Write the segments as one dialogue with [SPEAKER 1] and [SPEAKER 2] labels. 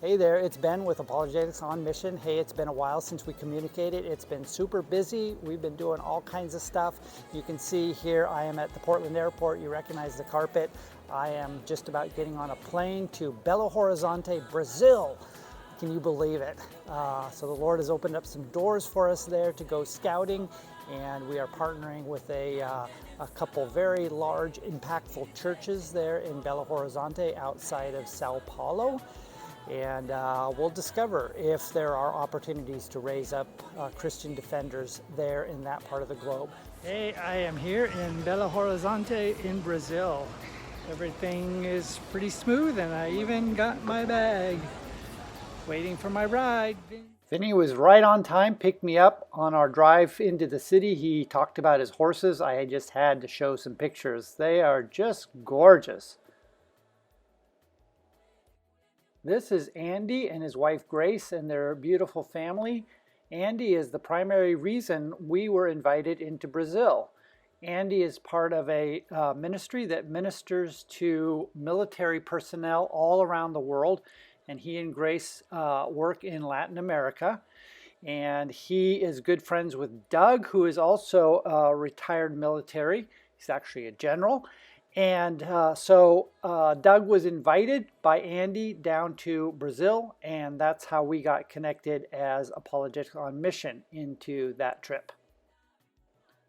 [SPEAKER 1] Hey there, it's Ben with Apologetics On Mission. Hey, it's been a while since we communicated. It's been super busy. We've been doing all kinds of stuff. You can see here I am at the Portland airport. You recognize the carpet. I am just about getting on a plane to Belo Horizonte, Brazil. Can you believe it? So the Lord has opened up some doors for us there to go scouting, and we are partnering with a couple very large, impactful churches there in Belo Horizonte outside of Sao Paulo. And we'll discover if there are opportunities to raise up Christian defenders there in that part of the globe. Hey, I am here in Belo Horizonte in Brazil. Everything is pretty smooth, and I even got my bag. Waiting for my ride. Vinny was right on time, picked me up on our drive into the city. He talked about his horses. I just had to show some pictures. They are just gorgeous. This is Andy and his wife Grace and their beautiful family. Andy is the primary reason we were invited into Brazil. Andy is part of a ministry that ministers to military personnel all around the world, and he and Grace work in Latin America. And he is good friends with Doug, who is also retired military. He's actually a general. And so Doug was invited by Andy down to Brazil, and that's how we got connected as Apologetics on Mission into that trip.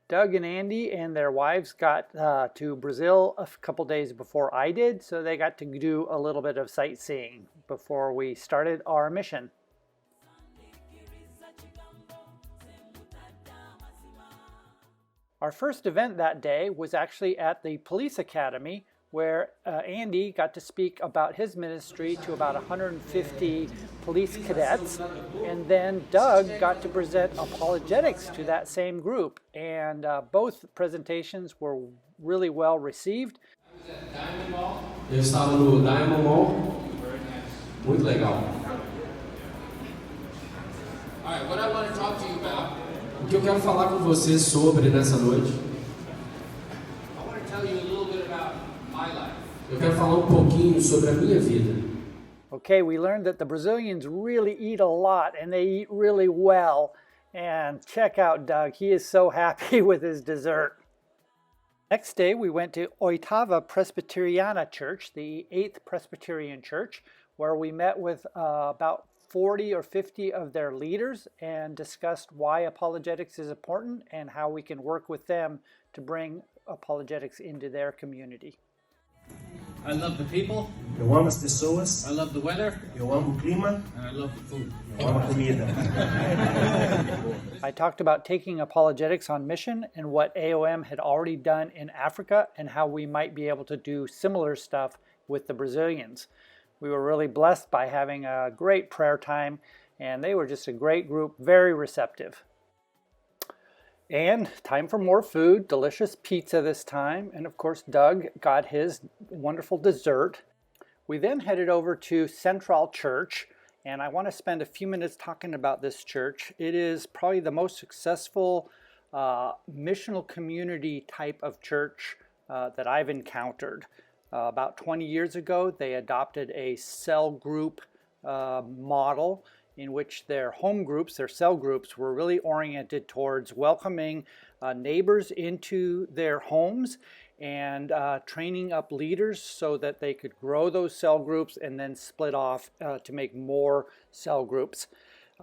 [SPEAKER 1] Doug and Andy and their wives got to Brazil a couple days before I did, so they got to do a little bit of sightseeing before we started our mission. Our first event that day was actually at the police academy, where Andy got to speak about his ministry to about 150 police cadets, and then Doug got to present apologetics to that same group, and both presentations were really well received.
[SPEAKER 2] Eu estava no Diamond Mall. Muito legal. All right, what I want to talk to you about. O que eu quero falar com você sobre nessa noite? I want to tell you a little bit about my life. Eu quero falar pouquinho sobre a minha vida.
[SPEAKER 1] Okay, we learned that the Brazilians really eat a lot and they eat really well. And check out Doug, he is so happy with his dessert. Next day, we went to Oitava Presbyteriana Church, the 8th Presbyterian Church, where we met with about 40 or 50 of their leaders and discussed why apologetics is important and how we can work with them to bring apologetics into their community.
[SPEAKER 3] I love the people.
[SPEAKER 4] Eu amo as pessoas.
[SPEAKER 3] I love the weather.
[SPEAKER 4] Eu amo o clima.
[SPEAKER 3] And I love the food.
[SPEAKER 4] Eu amo a comida.
[SPEAKER 1] I talked about taking apologetics on mission and what AoM had already done in Africa and how we might be able to do similar stuff with the Brazilians. We were really blessed by having a great prayer time, and they were just a great group, very receptive. And time for more food, delicious pizza this time, and of course Doug got his wonderful dessert. We then headed over to Central Church, and I want to spend a few minutes talking about this church. It is probably the most successful missional community type of church that I've encountered. About 20 years ago, they adopted a cell group model in which their home groups, their cell groups, were really oriented towards welcoming neighbors into their homes and training up leaders so that they could grow those cell groups and then split off to make more cell groups.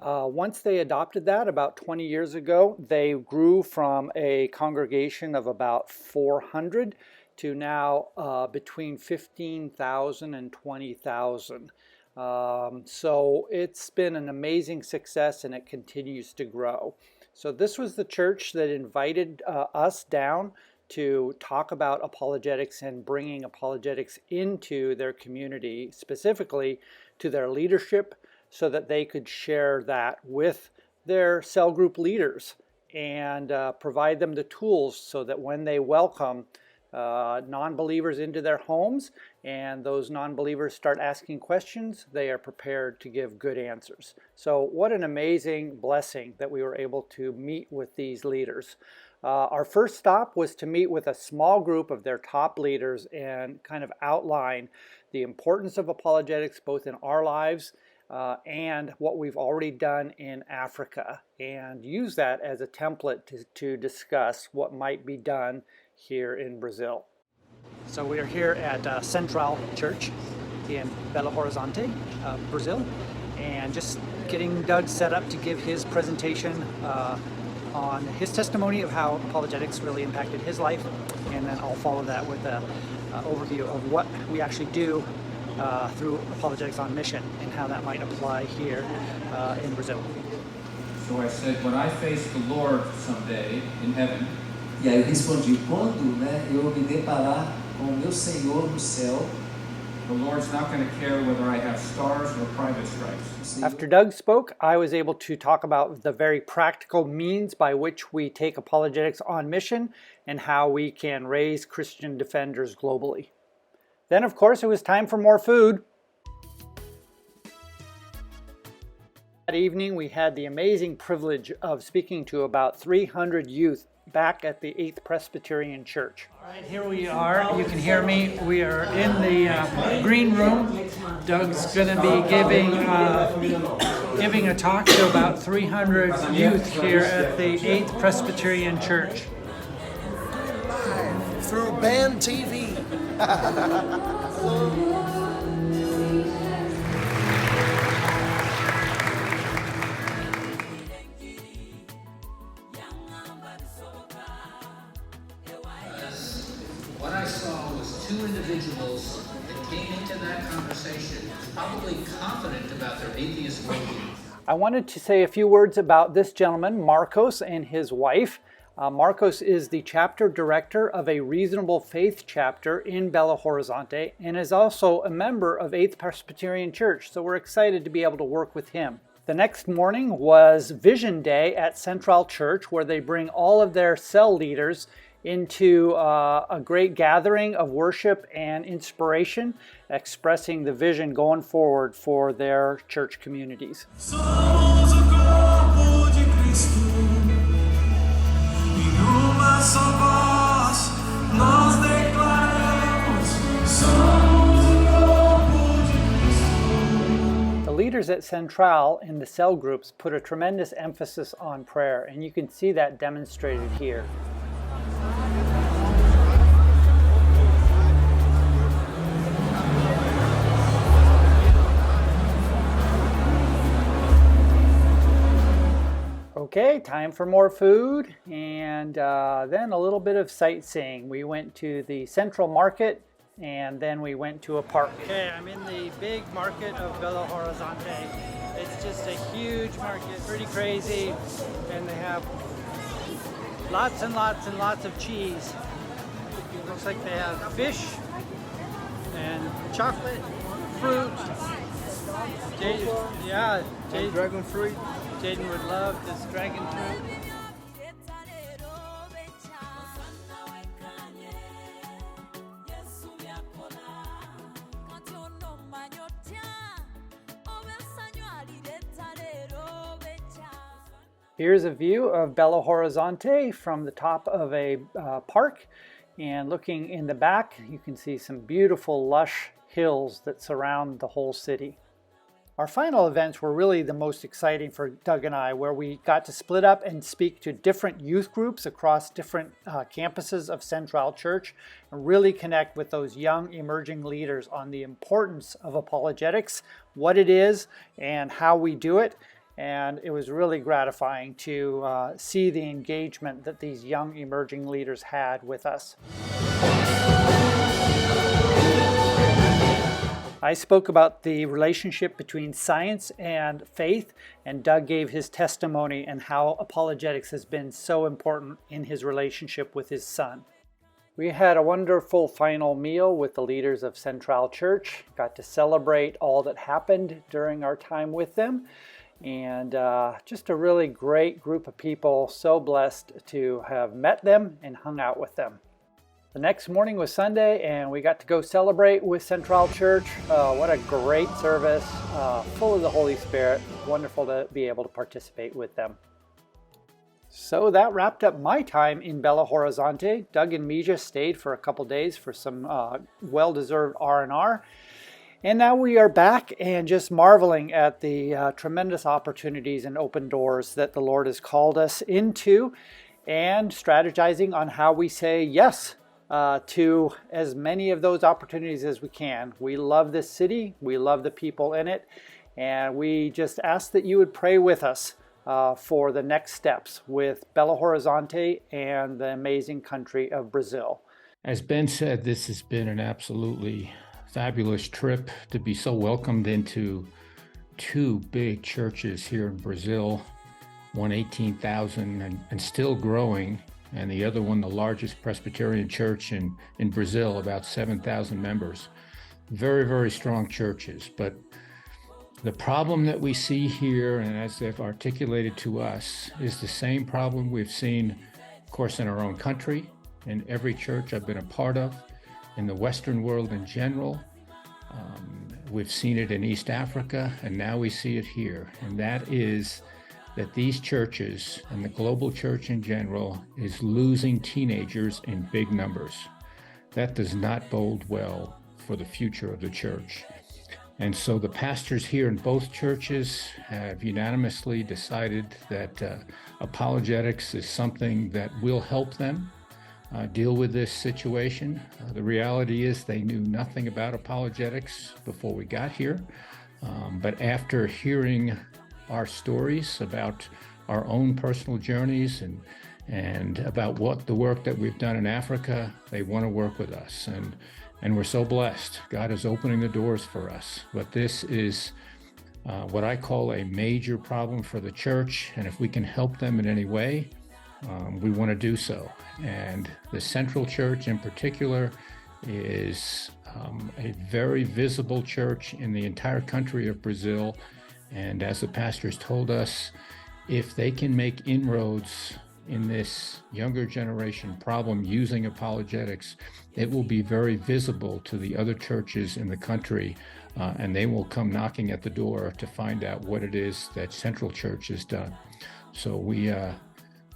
[SPEAKER 1] Once they adopted that about 20 years ago, they grew from a congregation of about 400 to now between 15,000 and 20,000. So it's been an amazing success, and it continues to grow. So this was the church that invited us down to talk about apologetics and bringing apologetics into their community, specifically to their leadership, so that they could share that with their cell group leaders and provide them the tools so that when they welcome non-believers into their homes and those non-believers start asking questions, they are prepared to give good answers. So what an amazing blessing that we were able to meet with these leaders. Our first stop was to meet with a small group of their top leaders and kind of outline the importance of apologetics both in our lives and what we've already done in Africa, and use that as a template to discuss what might be done here in Brazil. So we are here at Central Church in Belo Horizonte, Brazil, and just getting Doug set up to give his presentation on his testimony of how apologetics really impacted his life, and then I'll follow that with an overview of what we actually do through Apologetics on Mission and how that might apply here in Brazil.
[SPEAKER 5] So I said, when I face the Lord someday in heaven,
[SPEAKER 6] E aí eu respondi, quando eu me deparar com o meu Senhor no céu,
[SPEAKER 5] the Lord's not going to care whether I have stars or private stripes.
[SPEAKER 1] After Doug spoke, I was able to talk about the very practical means by which we take apologetics on mission and how we can raise Christian defenders globally. Then, of course, it was time for more food. That evening, we had the amazing privilege of speaking to about 300 youth back at the 8th Presbyterian Church. All right, here we are. You can hear me. We are in the green room. Doug's going to be giving a talk to about 300 youth here at the 8th Presbyterian Church.
[SPEAKER 7] Through Band TV.
[SPEAKER 3] What I saw was two individuals that came into that conversation probably confident about their atheist worldview.
[SPEAKER 1] I wanted to say a few words about this gentleman, Marcos, and his wife. Marcos is the chapter director of a Reasonable Faith chapter in Belo Horizonte and is also a member of 8th Presbyterian Church, so we're excited to be able to work with him. The next morning was Vision Day at Central Church, where they bring all of their cell leaders into a great gathering of worship and inspiration, expressing the vision going forward for their church communities.
[SPEAKER 8] Somos o corpo de Cristo, em uma só voz nós declaramos: somos o corpo de Cristo.
[SPEAKER 1] The leaders at Central in the cell groups put a tremendous emphasis on prayer, and you can see that demonstrated here. Okay, time for more food, and then a little bit of sightseeing. We went to the Central Market, and then we went to a park. Okay, I'm in the big market of Belo Horizonte. It's just a huge market, pretty crazy, and they have lots and lots and lots of cheese. Looks like they have fish and chocolate, fruit. Dragon fruit. Jaden would love this dragon fruit. Here's a view of Belo Horizonte from the top of a park, and looking in the back you can see some beautiful lush hills that surround the whole city. Our final events were really the most exciting for Doug and I, where we got to split up and speak to different youth groups across different campuses of Central Church and really connect with those young emerging leaders on the importance of apologetics, what it is, and how we do it. And it was really gratifying to see the engagement that these young emerging leaders had with us. I spoke about the relationship between science and faith, and Doug gave his testimony and how apologetics has been so important in his relationship with his son. We had a wonderful final meal with the leaders of Central Church, got to celebrate all that happened during our time with them, and just a really great group of people, so blessed to have met them and hung out with them. The next morning was Sunday, and we got to go celebrate with Central Church. What a great service, full of the Holy Spirit. Wonderful to be able to participate with them. So that wrapped up my time in Belo Horizonte. Doug and Mija stayed for a couple days for some well-deserved R&R. And now we are back and just marveling at the tremendous opportunities and open doors that the Lord has called us into, and strategizing on how we say yes to as many of those opportunities as we can. We love this city, we love the people in it, and we just ask that you would pray with us for the next steps with Belo Horizonte and the amazing country of Brazil.
[SPEAKER 7] As Ben said, this has been an absolutely fabulous trip to be so welcomed into two big churches here in Brazil, one 18,000 and still growing, and the other one the largest Presbyterian church in Brazil, about 7,000 members. Very, very strong churches. But the problem that we see here, and as they've articulated to us, is the same problem we've seen, of course, in our own country, in every church I've been a part of, in the Western world in general. We've seen it in East Africa, and now we see it here. And that is that these churches and the global church in general is losing teenagers in big numbers. That does not bode well for the future of the church. And so the pastors here in both churches have unanimously decided that apologetics is something that will help them deal with this situation. The reality is they knew nothing about apologetics before we got here. But after hearing our stories about our own personal journeys and about what the work that we've done in Africa, they want to work with us. And we're so blessed. God is opening the doors for us. But this is what I call a major problem for the church. And if we can help them in any way, we want to do so. And the Central Church in particular is a very visible church in the entire country of Brazil. And as the pastors told us, if they can make inroads in this younger generation problem using apologetics, it will be very visible to the other churches in the country, and they will come knocking at the door to find out what it is that Central Church has done. So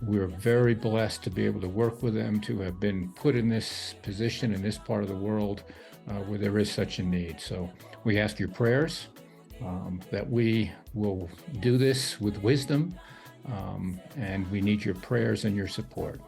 [SPEAKER 7] we're very blessed to be able to work with them, to have been put in this position in this part of the world where there is such a need. So we ask your prayers that we will do this with wisdom, and we need your prayers and your support.